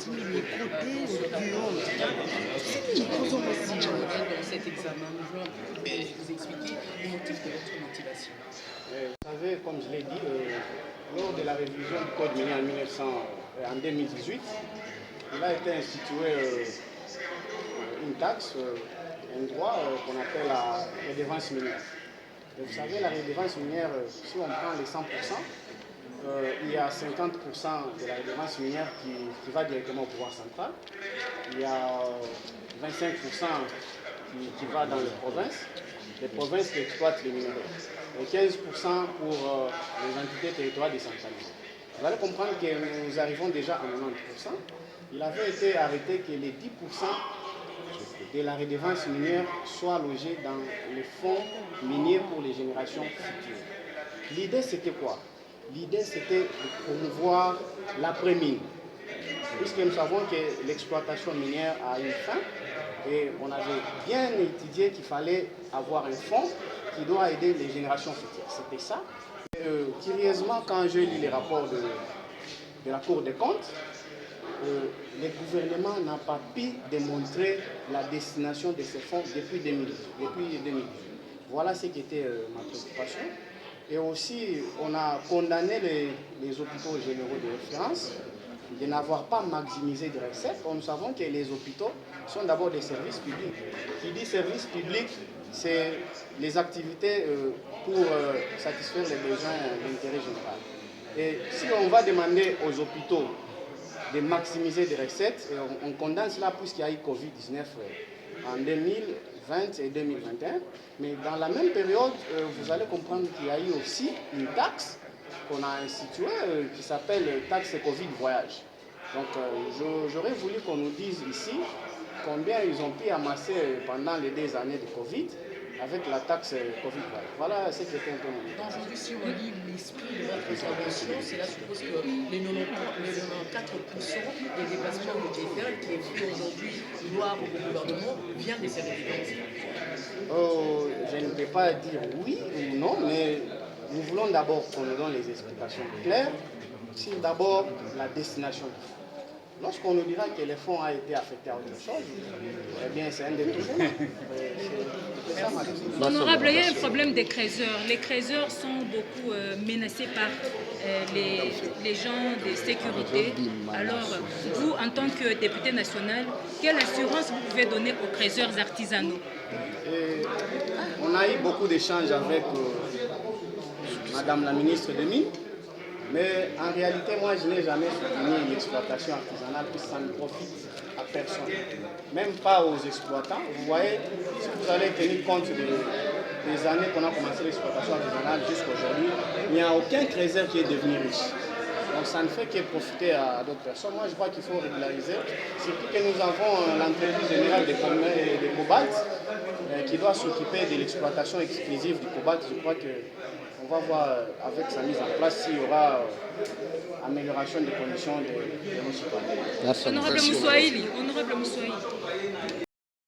Dans cet examen, je vais vous expliquer le motif de votre motivation. Vous savez, comme je l'ai dit, lors de la révision du Code minier en 2018, il a été institué une taxe, un droit qu'on appelle la redevance minière. Et vous savez, la redevance minière, si on prend les 100%, il y a 50% de la redevance minière qui va directement au pouvoir central. Il y a 25% qui va dans les provinces qui exploitent les minerais. Et 15% pour les entités territoriales décentralisées. Vous allez comprendre que nous arrivons déjà à 90%. Il avait été arrêté que les 10% de la redevance minière soient logés dans les fonds miniers pour les générations futures. L'idée c'était quoi? L'idée c'était de promouvoir l'après-mine, puisque nous savons que l'exploitation minière a une fin et on avait bien étudié qu'il fallait avoir un fonds qui doit aider les générations futures. C'était ça. Curieusement, quand je lis les rapports de la Cour des comptes, le gouvernement n'a pas pu démontrer la destination de ces fonds depuis 2000. Voilà ce qui était ma préoccupation. Et aussi, on a condamné les hôpitaux généraux de référence de n'avoir pas maximisé des recettes. Nous savons que les hôpitaux sont d'abord des services publics. Qui dit service public, c'est les activités pour satisfaire les besoins d'intérêt général. Et si on va demander aux hôpitaux de maximiser des recettes, on condamne cela puisqu'il y a eu Covid-19 en 2020 et 2021. Mais dans la même période, vous allez comprendre qu'il y a eu aussi une taxe qu'on a instituée qui s'appelle taxe Covid voyage. Donc j'aurais voulu qu'on nous dise ici combien ils ont pu amasser pendant les 2 années de Covid avec la taxe Covid voyage. Voilà ce qui était un peu mon idée. Aujourd'hui, si on lit l'esprit de votre intervention, cela suppose que les 94% des déplacements budgétaires qui est pris aujourd'hui doivent au gouvernement viennent de ces résidences. Je ne peux pas dire oui ou non, mais nous voulons d'abord qu'on nous donne les explications claires sur d'abord la destination du fonds. Lorsqu'on nous dira que les fonds ont été affectés à autre chose, eh bien c'est un détournement. Honorable, il y a un problème des créateurs. Les créateurs sont beaucoup menacés par les gens de sécurité. Alors, vous, en tant que député national, quelle assurance vous pouvez donner aux créateurs artisanaux? On a eu beaucoup d'échanges avec Madame la ministre des Mines. Mais en réalité, moi, je n'ai jamais soutenu l'exploitation artisanale puisque ça ne profite à personne, même pas aux exploitants. Vous voyez, si vous allez tenir compte des années qu'on a commencé l'exploitation artisanale jusqu'à aujourd'hui, il n'y a aucun trésor qui est devenu riche. Donc ça ne fait que profiter à d'autres personnes. Moi, je crois qu'il faut régulariser, surtout que nous avons l'entreprise générale de cobalt qui doit s'occuper de l'exploitation exclusive du cobalt. Je crois qu'on va voir avec sa mise en place s'il y aura amélioration des conditions de nos citoyens. Honorable Moussoaïli.